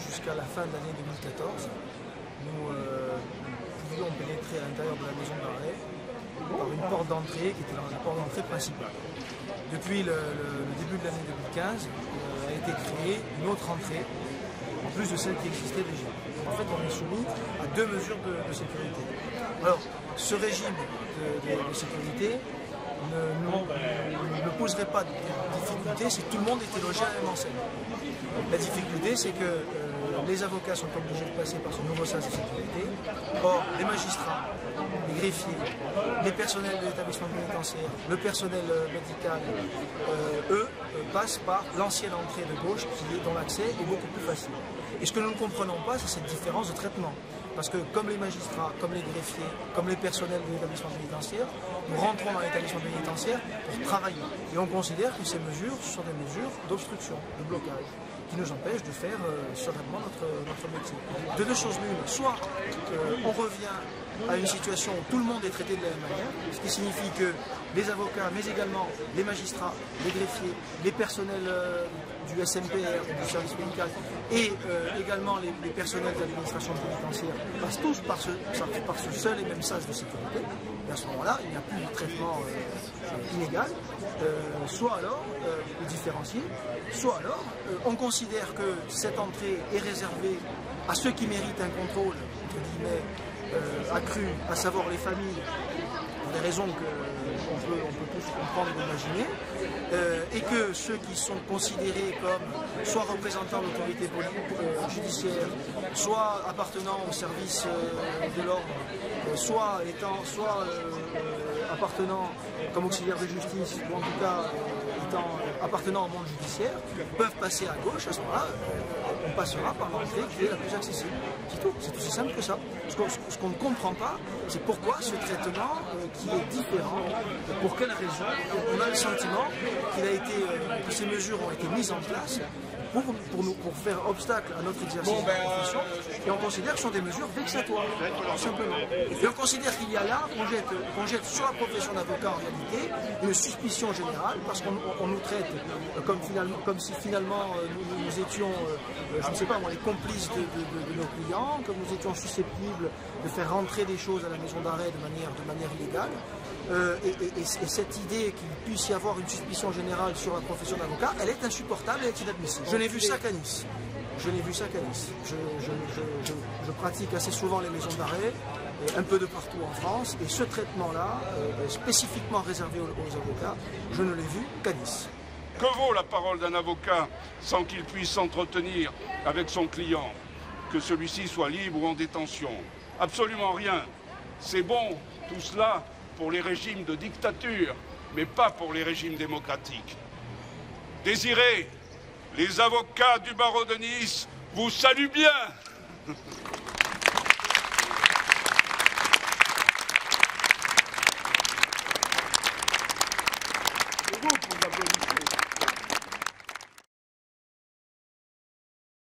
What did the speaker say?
jusqu'à la fin de l'année 2014, nous pouvions pénétrer à l'intérieur de la maison d'arrêt par une porte d'entrée qui était la porte d'entrée principale. Depuis le début de l'année 2015, a été créée une autre entrée, en plus de celle qui existait déjà. En fait, on est soumis à deux mesures de sécurité. Alors, ce régime de sécurité ne poserait pas de difficulté si tout le monde était logé à la même enseigne. La difficulté, c'est que les avocats sont obligés de passer par ce nouveau sas de sécurité. Or, les magistrats, les greffiers, les personnels de l'établissement pénitentiaire, le personnel médical, eux, passent par l'ancienne entrée de gauche dont l'accès est beaucoup plus facile. Et ce que nous ne comprenons pas, c'est cette différence de traitement. Parce que comme les magistrats, comme les greffiers, comme les personnels de l'établissement pénitentiaire, nous rentrons dans l'établissement pénitentiaire pour travailler. Et on considère que ces mesures sont des mesures d'obstruction, de blocage, qui nous empêchent de faire sereinement notre métier. De deux choses l'une, soit on revient à une situation où tout le monde est traité de la même manière, ce qui signifie que les avocats, mais également les magistrats, les greffiers, les personnels du SMPR, du service médical, et également les personnels de l'administration pénitentiaire passent tous par ce seul et même sas de sécurité. Et à ce moment-là, il n'y a plus de traitement inégal, soit alors différencié, soit alors on considère que cette entrée est réservée à ceux qui méritent un contrôle, entre guillemets, accru, à savoir les familles, pour des raisons qu'on peut tous comprendre et imaginer, et que ceux qui sont considérés comme soit représentants de l'autorité judiciaire, soit appartenant au service de l'ordre, soit appartenant comme auxiliaire de justice, ou en tout cas appartenant au monde judiciaire, peuvent passer à gauche. À ce moment-là, on passera par l'entrée qui est la plus accessible. C'est tout, c'est aussi simple que ça. Ce qu'on ne comprend pas, c'est pourquoi ce traitement qui est différent, pour quelle raison. On a le sentiment que ces mesures ont été mises en place pour faire obstacle à notre exercice de profession, et on considère que ce sont des mesures vexatoires, tout simplement. Et on considère qu'il y a là, qu'on jette sur la profession d'avocat en réalité une suspicion générale, parce qu'on nous traite comme si finalement nous étions, je ne sais pas moi, les complices de nos clients, comme nous étions susceptibles de faire rentrer des choses à la maison d'arrêt de manière illégale. Et cette idée qu'il puisse y avoir une suspicion générale sur la profession d'avocat, elle est insupportable, elle est inadmissible. Je n'ai vu ça qu'à Nice. Je pratique assez souvent les maisons d'arrêt, un peu de partout en France, et ce traitement-là, spécifiquement réservé aux avocats, je ne l'ai vu qu'à Nice. Que vaut la parole d'un avocat sans qu'il puisse s'entretenir avec son client, que celui-ci soit libre ou en détention? Absolument rien. C'est bon, tout cela, pour les régimes de dictature, mais pas pour les régimes démocratiques. Désiré, les avocats du barreau de Nice vous saluent bien.